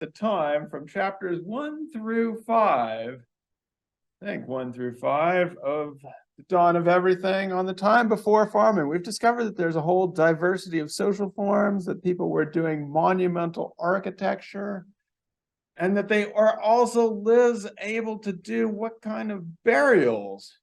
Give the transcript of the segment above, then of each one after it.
the time from chapters 1 through 5, I think 1 through 5 of The Dawn of Everything on the time before farming, we've discovered that there's a whole diversity of social forms, that people were doing monumental architecture, and that they are also, Liz, able to do what kind of burials?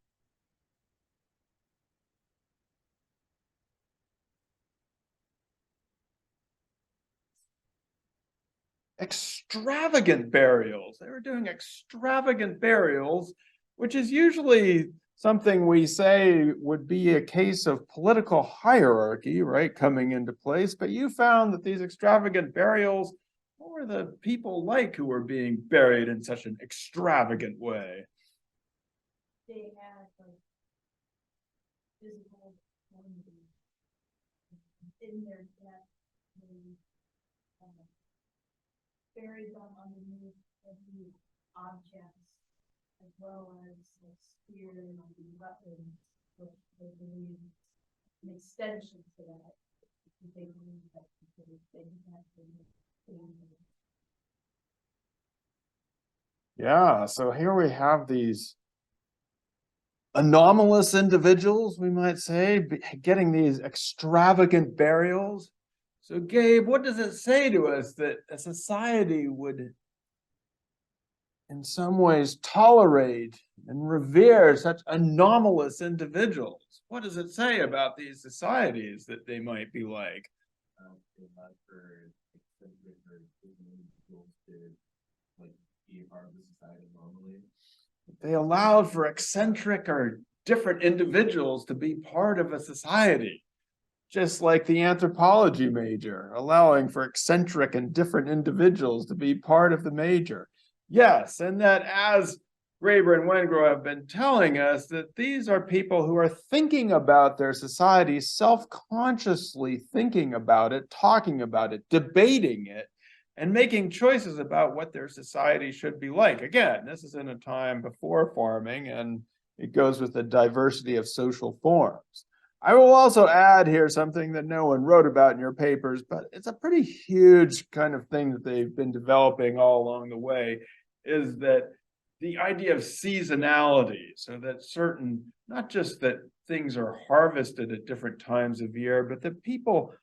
Extravagant burials. They were doing extravagant burials, which is usually something we say would be a case of political hierarchy, right, coming into place. But you found that these extravagant burials, what were the people like who were being buried in such an extravagant way? They had like physical in their death. Buried them underneath heavy objects, as well as like spears and weapons, which they believe an extension to that. They believe that they have Yeah, so here we have these anomalous individuals, we might say, getting these extravagant burials. So, Gabe, what does it say to us that a society would, in some ways, tolerate and revere such anomalous individuals? What does it say about these societies that they might be like? They allowed for eccentric or different individuals to be part of a society. Just like the anthropology major, allowing for eccentric and different individuals to be part of the major. Yes, and that, as Graeber and Wengrow have been telling us, that these are people who are thinking about their society, self-consciously thinking about it, talking about it, debating it, and making choices about what their society should be like. Again, this is in a time before farming, and it goes with the diversity of social forms. I will also add here something that no one wrote about in your papers, but it's a pretty huge kind of thing that they've been developing all along the way, is that the idea of seasonality, so that certain, not just that things are harvested at different times of year, but that people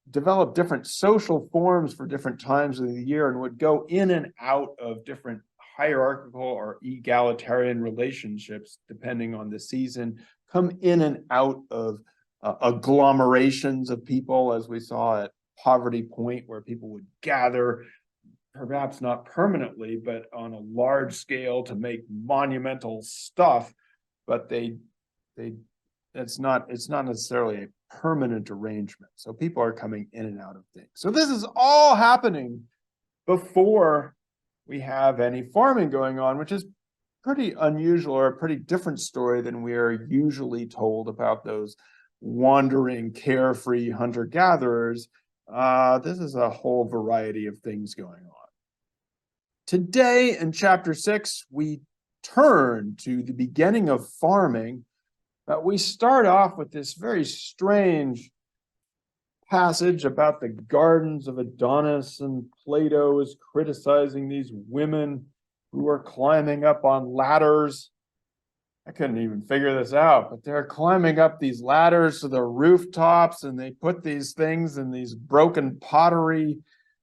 develop different social forms for different times of the year and would go in and out of different hierarchical or egalitarian relationships depending on the season, come in and out of agglomerations of people, as we saw at Poverty Point, where people would gather, perhaps not permanently, but on a large scale to make monumental stuff. But it's not necessarily a permanent arrangement. So people are coming in and out of things. So this is all happening before we have any farming going on, which is pretty unusual, or a pretty different story than we are usually told about those wandering, carefree hunter-gatherers. This is a whole variety of things going on. Today in chapter 6, we turn to the beginning of farming, but we start off with this very strange passage about the Gardens of Adonis, and Plato is criticizing these women who are climbing up on ladders. I couldn't even figure this out, but they're climbing up these ladders to the rooftops, and they put these things in these broken pottery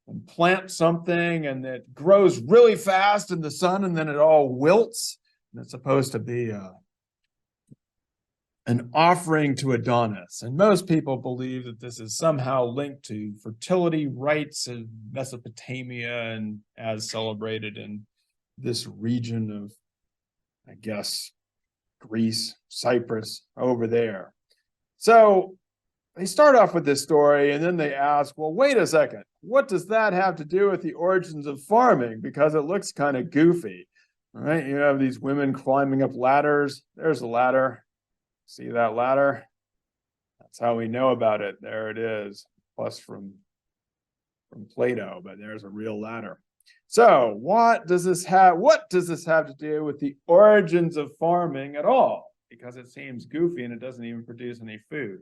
and plant something, and it grows really fast in the sun, and then it all wilts. And it's supposed to be an offering to Adonis. And most people believe that this is somehow linked to fertility rites in Mesopotamia, and as celebrated in this region of, I guess, Greece, Cyprus, over there. So they start off with this story, and then they ask, well, wait a second, what does that have to do with the origins of farming? Because it looks kind of goofy, right? You have these women climbing up ladders. There's a ladder. See that ladder? That's how we know about it. There it is, plus from Plato, but there's a real ladder. So what does this have to do with the origins of farming at all? Because it seems goofy and it doesn't even produce any food.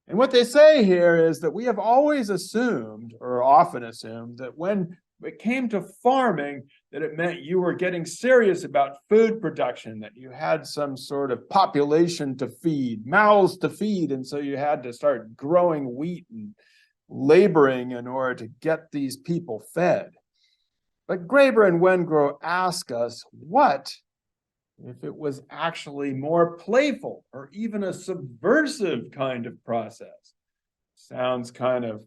And what they say here is that we have always assumed, or often assumed, that when it came to farming, that it meant you were getting serious about food production, that you had some sort of population to feed, mouths to feed, and so you had to start growing wheat and laboring in order to get these people fed. But Graeber and Wengrow ask us, what if it was actually more playful or even a subversive kind of process? Sounds kind of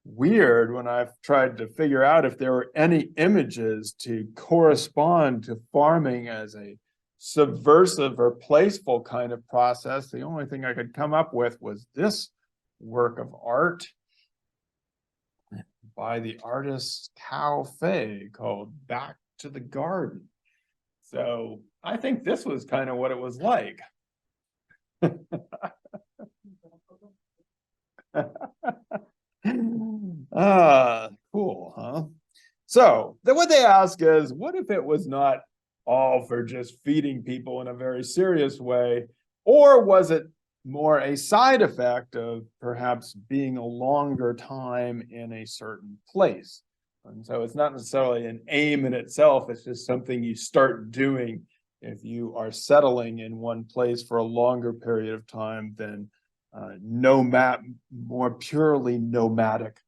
weird when I've tried to figure out if there were any images to correspond to farming as a subversive or playful kind of process. The only thing I could come up with was this work of art by the artist Cao Fei called Back to the Garden. So I think this was kind of what it was like. Cool, huh? So then what they ask is, what if it was not all for just feeding people in a very serious way, or was it more a side effect of perhaps being a longer time in a certain place? And so it's not necessarily an aim in itself, it's just something you start doing if you are settling in one place for a longer period of time than more purely nomadic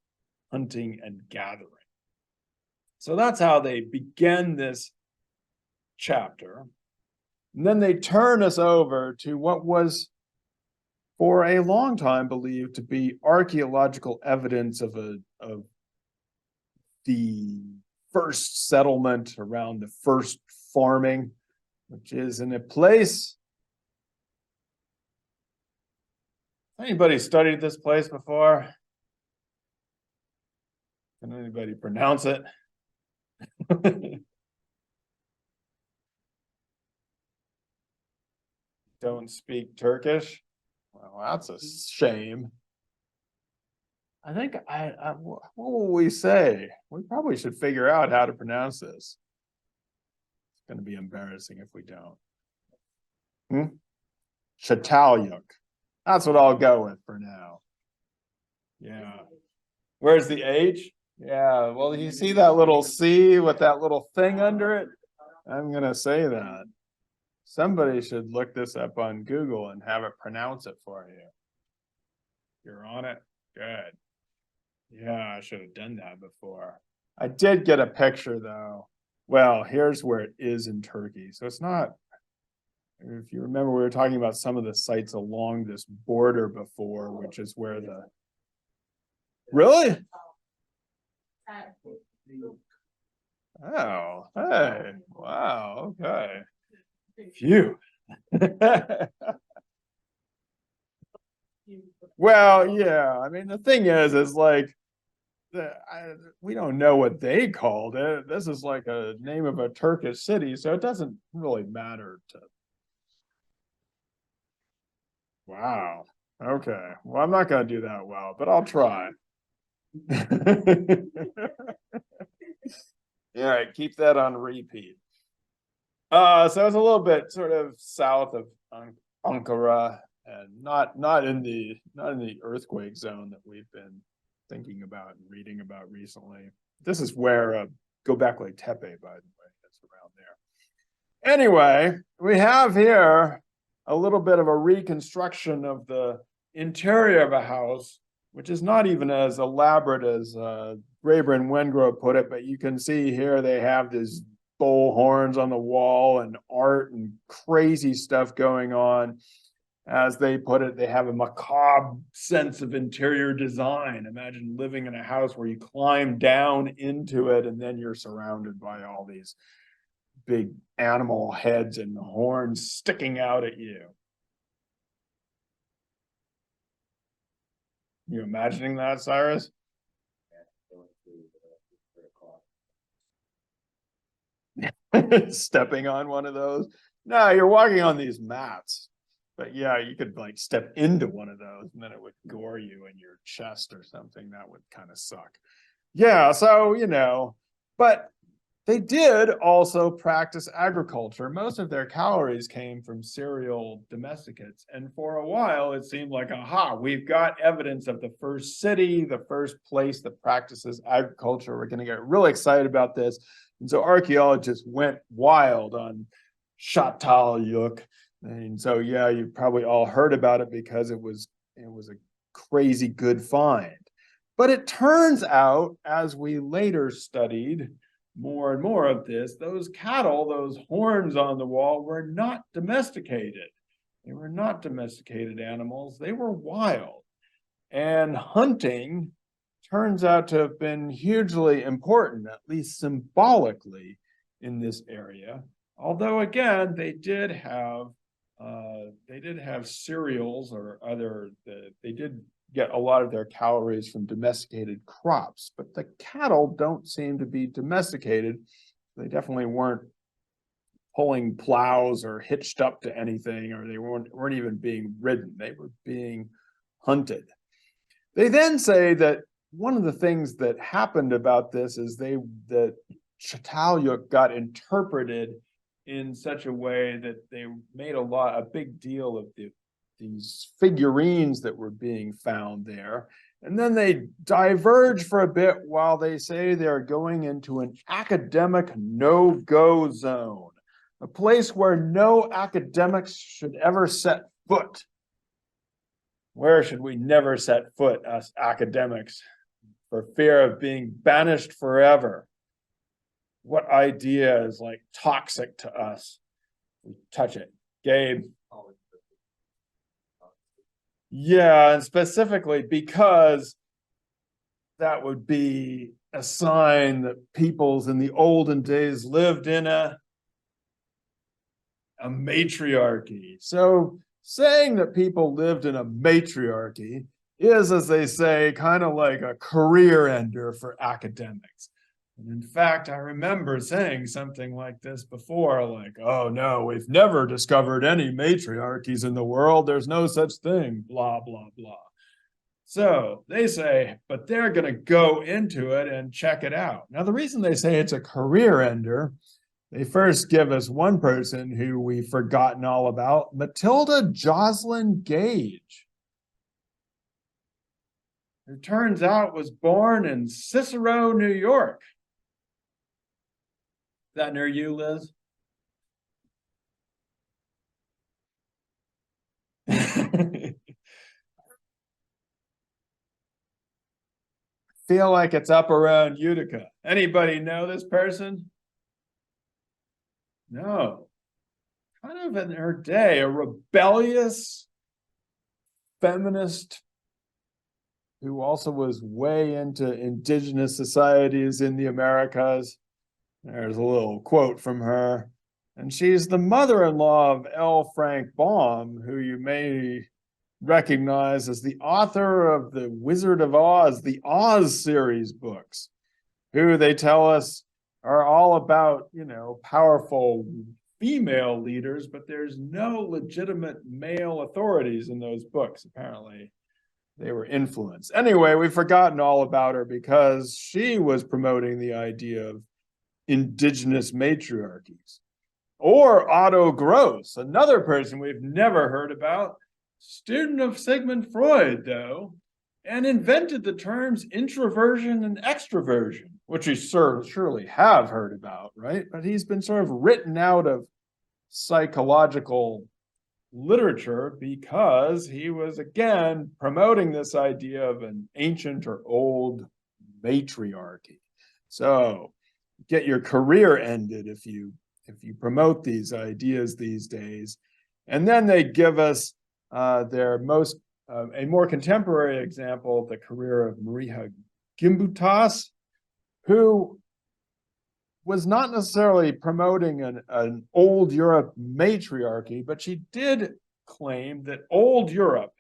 hunting and gathering. So that's how they begin this chapter. And then they turn us over to what was for a long time believed to be archaeological evidence of the first settlement around the first farming, which is in a place. Anybody studied this place before? Can anybody pronounce it? Don't speak Turkish? Well, that's a shame. I think what will we say? We probably should figure out how to pronounce this. It's going to be embarrassing if we don't. Çatalhöyük. That's what I'll go with for now. Yeah. Where's the H? Yeah, well, you see that little C with that little thing under it? I'm going to say that. Somebody should look this up on Google and have it pronounce it for you. You're on it? Good. Yeah, I should have done that before. I did get a picture though. Well, here's where it is in Turkey. So it's not, if you remember, we were talking about some of the sites along this border before, which is where the, really? Oh, hey, wow, okay. Phew. Well, yeah, I mean, the thing is like, we don't know what they called it. This is like a name of a Turkish city, so it doesn't really matter to. Wow. Okay. Well, I'm not going to do that well, but I'll try. All right, keep that on repeat. So it's a little bit sort of south of Ankara, and not in the earthquake zone that we've been thinking about and reading about recently. This is where Göbekli Tepe, by the way, that's around there. Anyway, we have here a little bit of a reconstruction of the interior of a house, which is not even as elaborate as Graeber and Wengrow put it, but you can see here they have these bull horns on the wall and art and crazy stuff going on. As they put it, they have a macabre sense of interior design. Imagine living in a house where you climb down into it and then you're surrounded by all these big animal heads and horns sticking out at you. You imagining that, Cyrus? Stepping on one of those? No, you're walking on these mats. But yeah, you could like step into one of those and then it would gore you in your chest or something. That would kind of suck. Yeah, so, but They did also practice agriculture. Most of their calories came from cereal domesticates. And for a while, it seemed like, aha, we've got evidence of the first city, the first place that practices agriculture. We're going to get really excited about this. And so archaeologists went wild on Çatalhöyük. And so, yeah, you've probably all heard about it because it was a crazy good find. But it turns out, as we later studied more and more of this, those cattle, those horns on the wall, were not domesticated. They were not domesticated animals. They were wild. And hunting turns out to have been hugely important, at least symbolically, in this area. Although, again, they did have cereals or they did get a lot of their calories from domesticated crops, but the cattle don't seem to be domesticated. They definitely weren't pulling plows or hitched up to anything, or they weren't even being ridden. They were being hunted. They then say that one of the things that happened about this is that Çatalhöyük got interpreted in such a way that they made a big deal of these figurines that were being found there. And then they diverge for a bit while they say they're going into an academic no-go zone, a place where no academics should ever set foot. Where should we never set foot, us academics, for fear of being banished forever? What idea is like toxic to us? We touch it. Gabe. Yeah, and specifically because that would be a sign that peoples in the olden days lived in a matriarchy. So saying that people lived in a matriarchy is, as they say, kind of like a career ender for academics. And in fact, I remember saying something like this before, like, oh no, we've never discovered any matriarchies in the world. There's no such thing, blah, blah, blah. So they say, but they're going to go into it and check it out. Now, the reason they say it's a career ender, they first give us one person who we've forgotten all about, Matilda Joslyn Gage, who turns out was born in Cicero, New York. Is that near you, Liz? Feel like it's up around Utica. Anybody know this person? No. Kind of in her day, a rebellious feminist who also was way into indigenous societies in the Americas. There's a little quote from her. And she's the mother-in-law of L. Frank Baum, who you may recognize as the author of the Wizard of Oz, the Oz series books, who they tell us are all about, powerful female leaders, but there's no legitimate male authorities in those books. Apparently, they were influenced. Anyway, we've forgotten all about her because she was promoting the idea of indigenous matriarchies. Or Otto Gross, another person we've never heard about, student of Sigmund Freud, though, and invented the terms introversion and extroversion, which we surely have heard about, right? But he's been sort of written out of psychological literature because he was, again, promoting this idea of an ancient or old matriarchy. So get your career ended if you promote these ideas these days. And then they give us a more contemporary example of the career of Maria Gimbutas, who was not necessarily promoting an old Europe matriarchy, but she did claim that old Europe,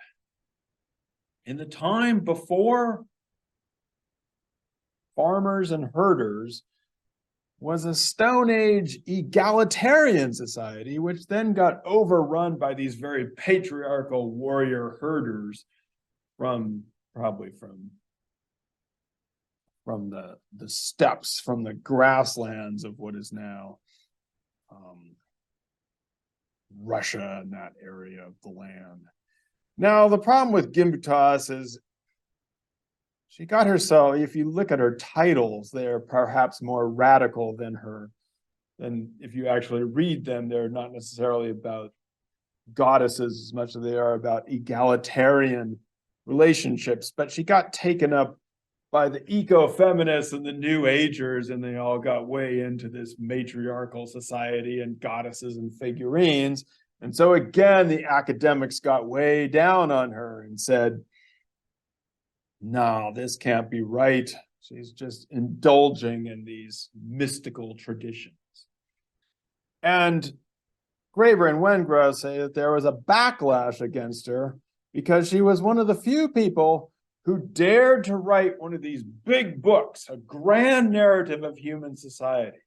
in the time before farmers and herders, was a Stone Age egalitarian society, which then got overrun by these very patriarchal warrior herders probably from the steppes, from the grasslands of what is now Russia and that area of the land. Now, the problem with Gimbutas is she got herself, if you look at her titles, they're perhaps more radical than if you actually read them, they're not necessarily about goddesses as much as they are about egalitarian relationships. But she got taken up by the eco-feminists and the New Agers, and they all got way into this matriarchal society and goddesses and figurines. And so again, the academics got way down on her and said, no, this can't be right. She's just indulging in these mystical traditions. And Graeber and Wengrow say that there was a backlash against her because she was one of the few people who dared to write one of these big books, a grand narrative of human society.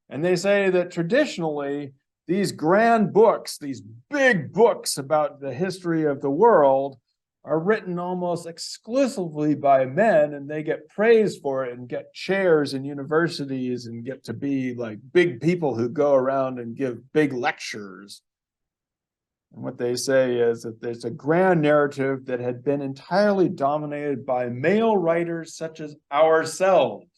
And they say that traditionally, these grand books, these big books about the history of the world, are written almost exclusively by men, and they get praised for it and get chairs in universities and get to be like big people who go around and give big lectures. And what they say is that there's a grand narrative that had been entirely dominated by male writers such as ourselves.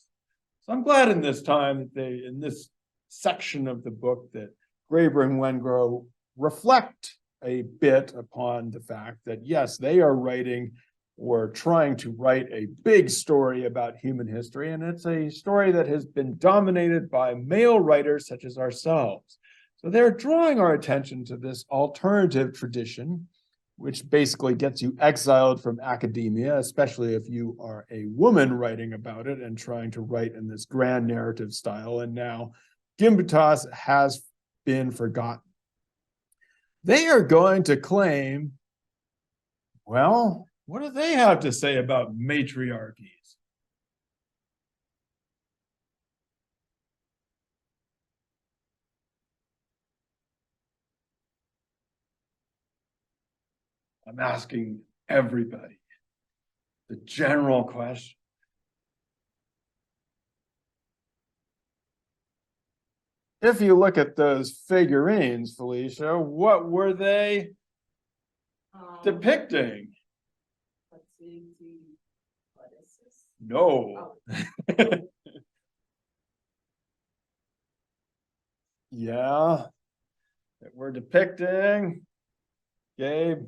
So I'm glad in this time that in this section of the book, that Graeber and Wengrow reflect a bit upon the fact that, yes, they are writing or trying to write a big story about human history, and it's a story that has been dominated by male writers such as ourselves. So they're drawing our attention to this alternative tradition, which basically gets you exiled from academia, especially if you are a woman writing about it and trying to write in this grand narrative style. And now Gimbutas has been forgotten. They are going to claim, well, what do they have to say about matriarchies? I'm asking everybody the general question. If you look at those figurines, Felicia, what were they depicting? Let's see, what is this? No. Oh. Yeah, that we're depicting, Gabe.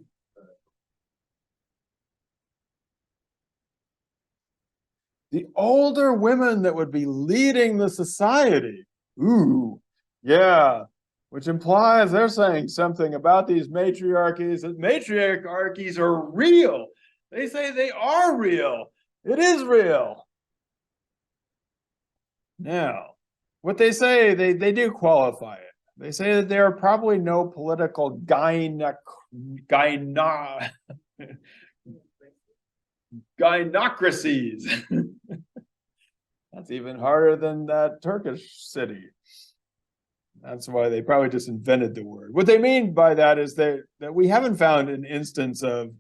The older women that would be leading the society. Ooh, yeah, which implies they're saying something about these matriarchies, that matriarchies are real. They say they are real. It is real. Now, what they say, they do qualify it. They say that there are probably no political gynocracies. That's even harder than that Turkish city. That's why they probably just invented the word. What they mean by that is that we haven't found an instance of,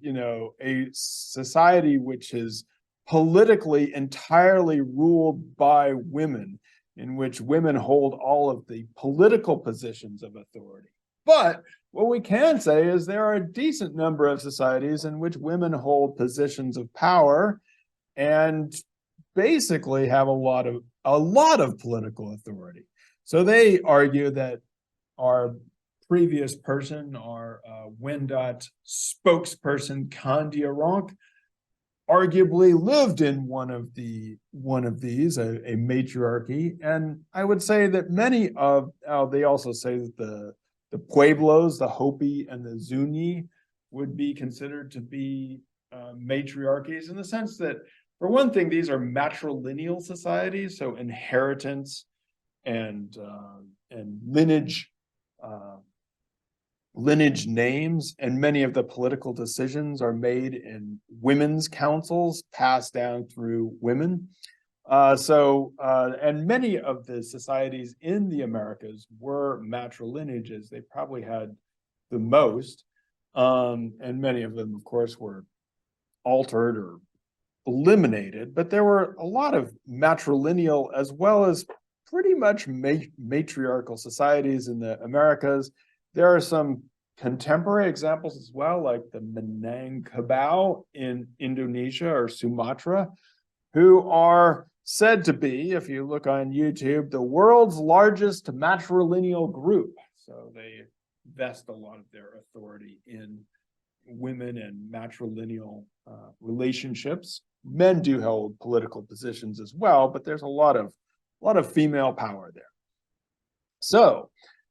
a society which is politically entirely ruled by women, in which women hold all of the political positions of authority. But what we can say is there are a decent number of societies in which women hold positions of power and basically have a lot of political authority. So they argue that our previous person, our Wendot spokesperson, Candia Ronk, arguably lived in one of these, a matriarchy. And I would say that many of, they also say that the Pueblos, the Hopi and the Zuni would be considered to be matriarchies, in the sense that, for one thing, these are matrilineal societies, so inheritance and lineage names, and many of the political decisions are made in women's councils passed down through women. And many of the societies in the Americas were matrilineages. They probably had the most, and many of them, of course, were altered or eliminated, but there were a lot of matrilineal as well as pretty much matriarchal societies in the Americas. There are some contemporary examples as well, like the Minangkabau in Indonesia or Sumatra, who are said to be, if you look on YouTube, the world's largest matrilineal group. So they vest a lot of their authority in women and matrilineal relationships. Men do hold political positions as well, but there's a lot of female power there. So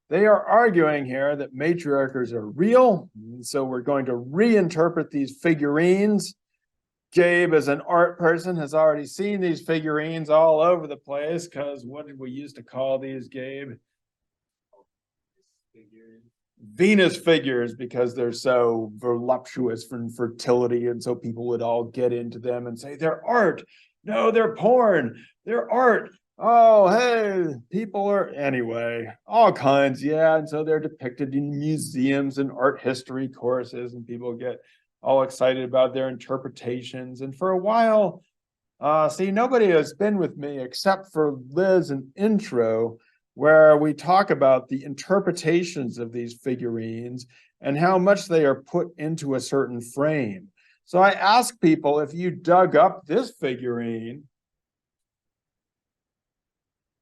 they are arguing here that matriarchies are real. So we're going to reinterpret these figurines. Gabe, as an art person, has already seen these figurines all over the place, because what did we used to call these, Gabe? Venus figures, because they're so voluptuous from fertility, and so people would all get into them and say they're art. No, they're porn. They're art. Oh, hey, people are, anyway, all kinds, yeah. And so they're depicted in museums and art history courses, and people get all excited about their interpretations. And for a while, see, nobody has been with me except for Liz and Intro, where we talk about the interpretations of these figurines and how much they are put into a certain frame. So I ask people, if you dug up this figurine,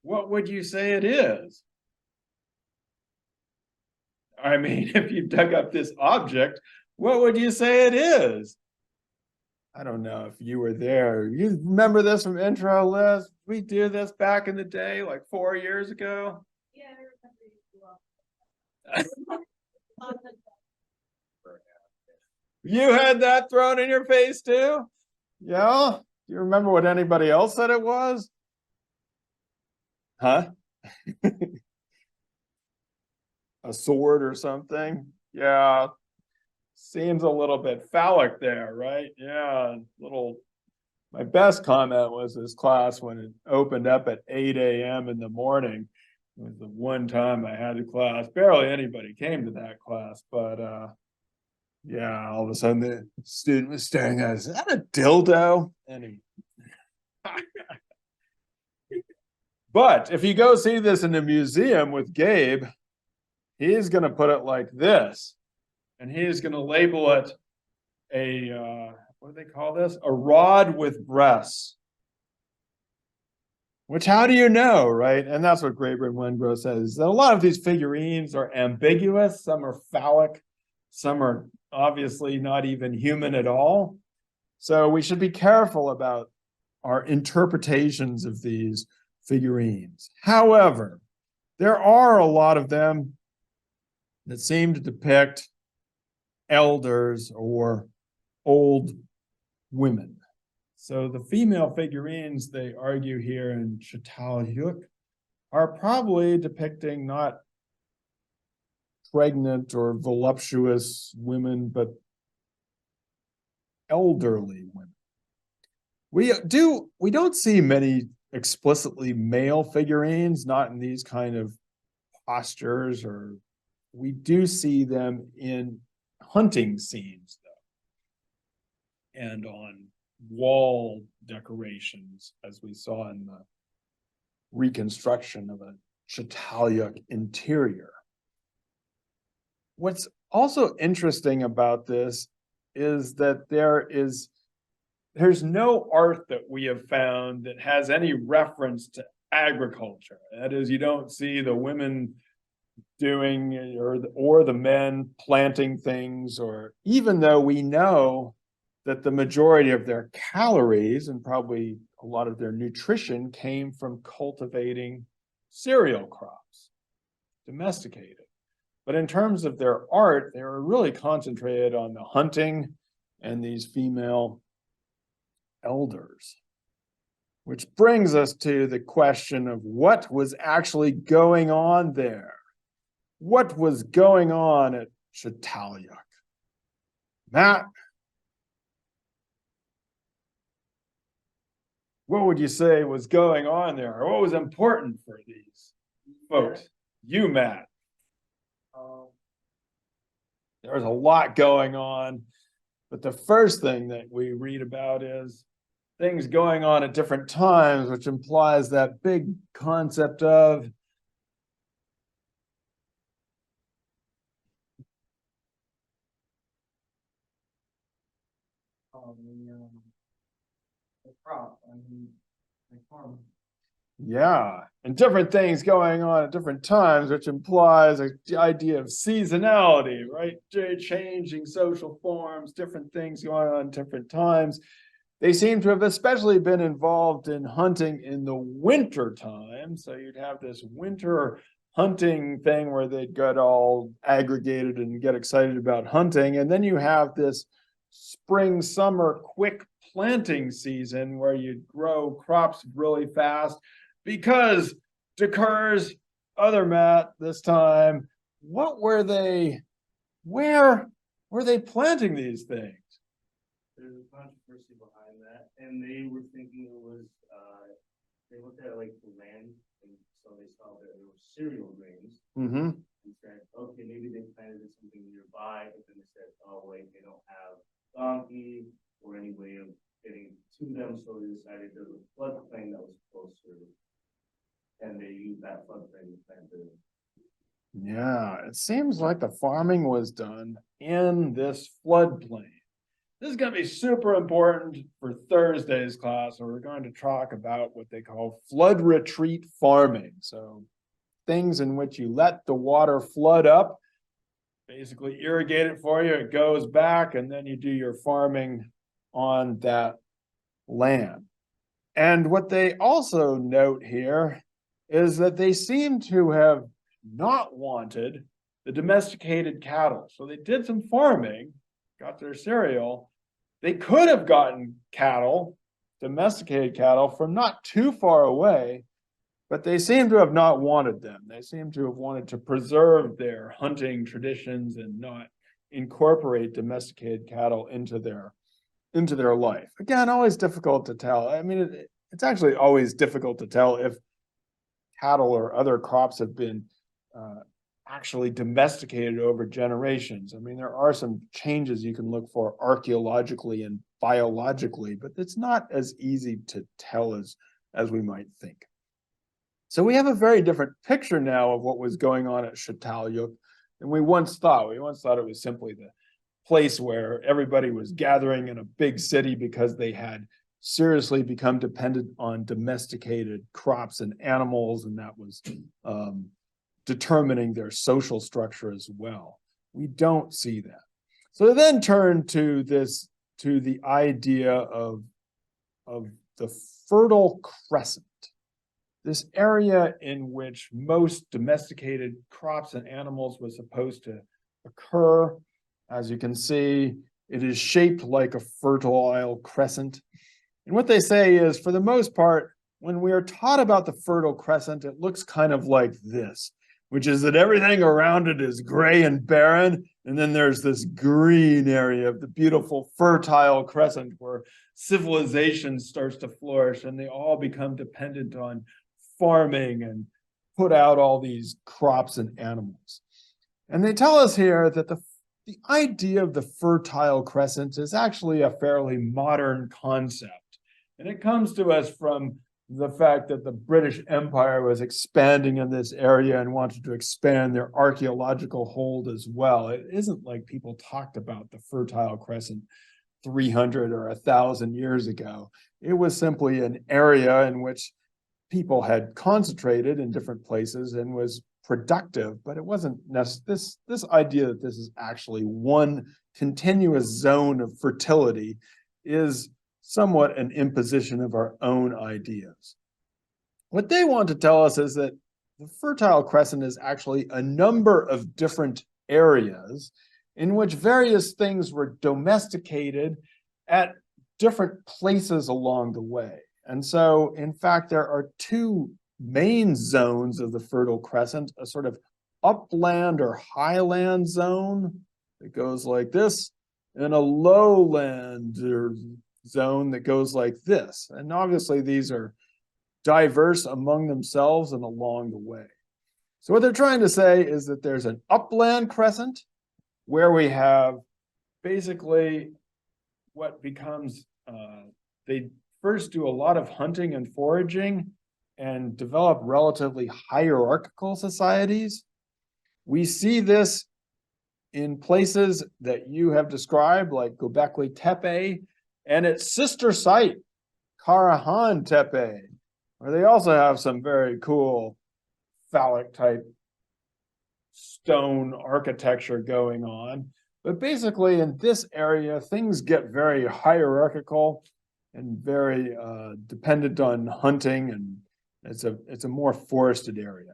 what would you say it is? I mean, if you dug up this object, what would you say it is? I don't know if you were there. You remember this from Intro, Liz? We do this back in the day, like 4 years ago. Yeah, I remember You had that thrown in your face too? Yeah? Do you remember what anybody else said it was? Huh? A sword or something? Yeah. Seems a little bit phallic there, right? Yeah, little. My best comment was this class when it opened up at 8 a.m. in the morning. It was the one time I had a class. Barely anybody came to that class, but yeah, all of a sudden the student was staring at us. Is that a dildo? But if you go see this in a museum with Gabe, he's going to put it like this. And he's going to label it a, what do they call this? A rod with breasts. Which, how do you know, right? And that's what Graeber and Wengrow says, that a lot of these figurines are ambiguous. Some are phallic. Some are obviously not even human at all. So we should be careful about our interpretations of these figurines. However, there are a lot of them that seem to depict elders or old women. So the female figurines, they argue here in Çatalhöyük, are probably depicting not pregnant or voluptuous women, but elderly women. We don't see many explicitly male figurines, not in these kind of postures, or we do see them in hunting scenes, though, and on wall decorations, as we saw in the reconstruction of a Çatalhöyük interior. What's also interesting about this is that there's no art that we have found that has any reference to agriculture. That is, you don't see the women doing or the men planting things, or even though we know that the majority of their calories and probably a lot of their nutrition came from cultivating cereal crops, domesticated. But in terms of their art, they were really concentrated on the hunting and these female elders. Which brings us to the question of what was actually going on there. What was going on at Çatalhöyük? Matt, what would you say was going on there? Or what was important for these folks? You, Matt. There's a lot going on, but the first thing that we read about is things going on at different times, which implies that big concept of yeah, and different things going on at different times, which implies the idea of seasonality, right? Changing social forms, different things going on at different times. They seem to have especially been involved in hunting in the winter time. So you'd have this winter hunting thing where they'd get all aggregated and get excited about hunting. And then you have this spring, summer, quick planting season where you grow crops really fast because Decurs, other Matt, this time, where were they planting these things? There's a controversy behind that, and they were thinking it was, they looked at like the land, and so they saw that there were cereal grains. Mm-hmm. And said, okay, maybe they planted something nearby, but then they said, oh wait, they don't have donkey or any way of getting to them, so they decided there was a floodplain that was closer, and they used that floodplain to plant it. Yeah, it seems like the farming was done in this floodplain. This is going to be super important for Thursday's class, where we're going to talk about what they call flood retreat farming. So things in which you let the water flood up, basically irrigate it for you, it goes back, and then you do your farming on that land. And what they also note here is that they seem to have not wanted the domesticated cattle. So they did some farming, got their cereal. They could have gotten cattle, domesticated cattle, from not too far away, but they seem to have not wanted them. They seem to have wanted to preserve their hunting traditions and not incorporate domesticated cattle into their life. Again, always difficult to tell. I mean, it's actually always difficult to tell if cattle or other crops have been actually domesticated over generations. I mean, there are some changes you can look for archaeologically and biologically, but it's not as easy to tell as we might think. So we have a very different picture now of what was going on at Çatalhöyük than we once thought. We once thought it was simply the place where everybody was gathering in a big city because they had seriously become dependent on domesticated crops and animals, and that was determining their social structure as well. We don't see that. So then turn to the idea of the Fertile Crescent, this area in which most domesticated crops and animals was supposed to occur. As you can see, it is shaped like a fertile crescent. And what they say is, for the most part, when we are taught about the Fertile Crescent, it looks kind of like this, which is that everything around it is gray and barren, and then there's this green area of the beautiful Fertile Crescent where civilization starts to flourish, and they all become dependent on farming and put out all these crops and animals. And they tell us here that the idea of the Fertile Crescent is actually a fairly modern concept. And it comes to us from the fact that the British Empire was expanding in this area and wanted to expand their archaeological hold as well. It isn't like people talked about the Fertile Crescent 300 or 1,000 years ago. It was simply an area in which people had concentrated in different places and was productive, but it wasn't this idea that this is actually one continuous zone of fertility is somewhat an imposition of our own ideas. What they want to tell us is that the Fertile Crescent is actually a number of different areas in which various things were domesticated at different places along the way. And so, in fact, there are two main zones of the Fertile Crescent, a sort of upland or highland zone that goes like this, and a lowland zone that goes like this. And obviously these are diverse among themselves and along the way. So what they're trying to say is that there's an upland crescent where we have basically what becomes, they first do a lot of hunting and foraging and develop relatively hierarchical societies. We see this in places that you have described, like Göbekli Tepe, and its sister site, Karahan Tepe, where they also have some very cool phallic type stone architecture going on. But basically in this area, things get very hierarchical and very dependent on hunting, and it's a more forested area.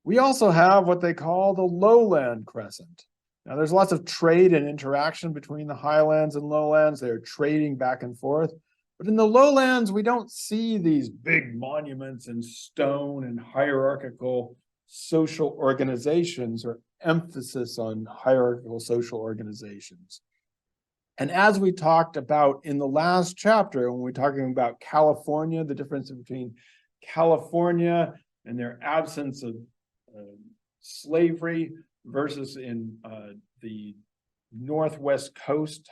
We also have what they call the Lowland Crescent. Now there's lots of trade and interaction between the highlands and lowlands. They're trading back and forth. But in the lowlands, we don't see these big monuments in stone and hierarchical social organizations or emphasis on hierarchical social organizations. And as we talked about in the last chapter, when we're talking about California, the difference between California and their absence of slavery versus in the northwest coast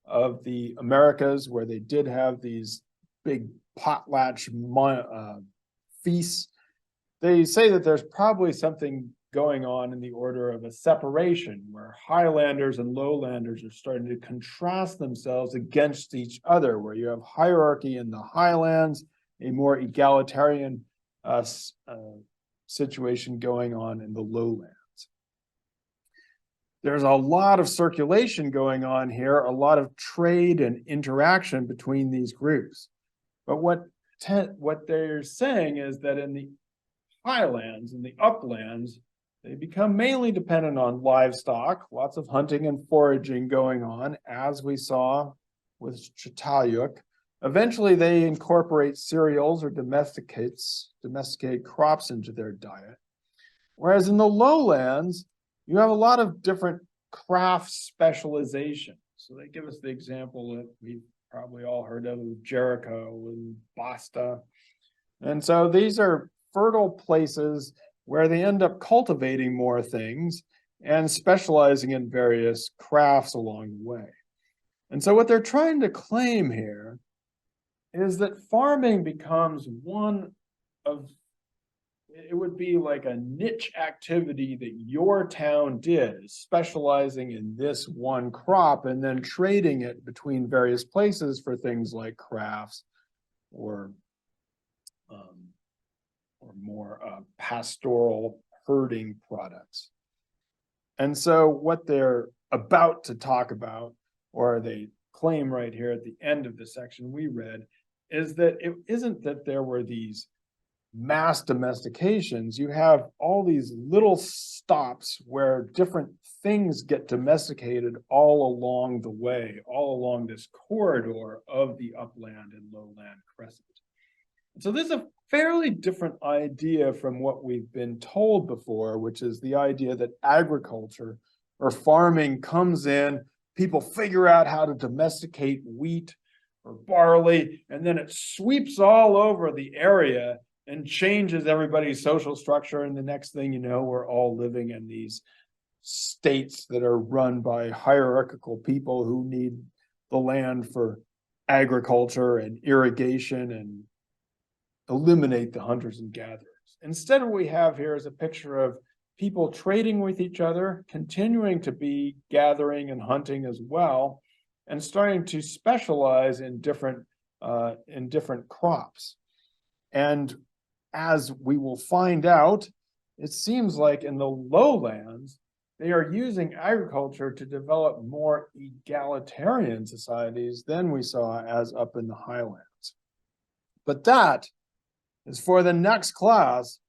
of the Americas, where they did have these big potlatch feasts. They say that there's probably something going on in the order of a separation, where highlanders and lowlanders are starting to contrast themselves against each other, where you have hierarchy in the highlands, a more egalitarian situation going on in the lowlands. There's a lot of circulation going on here, a lot of trade and interaction between these groups. But what they're saying is that in the highlands and the uplands, they become mainly dependent on livestock, lots of hunting and foraging going on, as we saw with Çatalhöyük. Eventually, they incorporate cereals or domesticated crops into their diet. Whereas in the lowlands, you have a lot of different craft specialization. So they give us the example that we've probably all heard of Jericho and Basta. And so these are fertile places where they end up cultivating more things and specializing in various crafts along the way. And so what they're trying to claim here is that farming becomes one of, it would be like a niche activity that your town did, specializing in this one crop and then trading it between various places for things like crafts or more pastoral herding products. And so what they're about to talk about, or they claim right here at the end of the section we read, is that it isn't that there were these mass domestications. You have all these little stops where different things get domesticated all along the way, all along this corridor of the upland and lowland crescent. So this is a fairly different idea from what we've been told before, which is the idea that agriculture or farming comes in, people figure out how to domesticate wheat or barley, and then it sweeps all over the area and changes everybody's social structure. And the next thing you know, we're all living in these states that are run by hierarchical people who need the land for agriculture and irrigation and eliminate the hunters and gatherers. Instead, what we have here is a picture of people trading with each other, continuing to be gathering and hunting as well, and starting to specialize in different crops. And as we will find out, it seems like in the lowlands, they are using agriculture to develop more egalitarian societies than we saw as up in the highlands. But that is for the next class,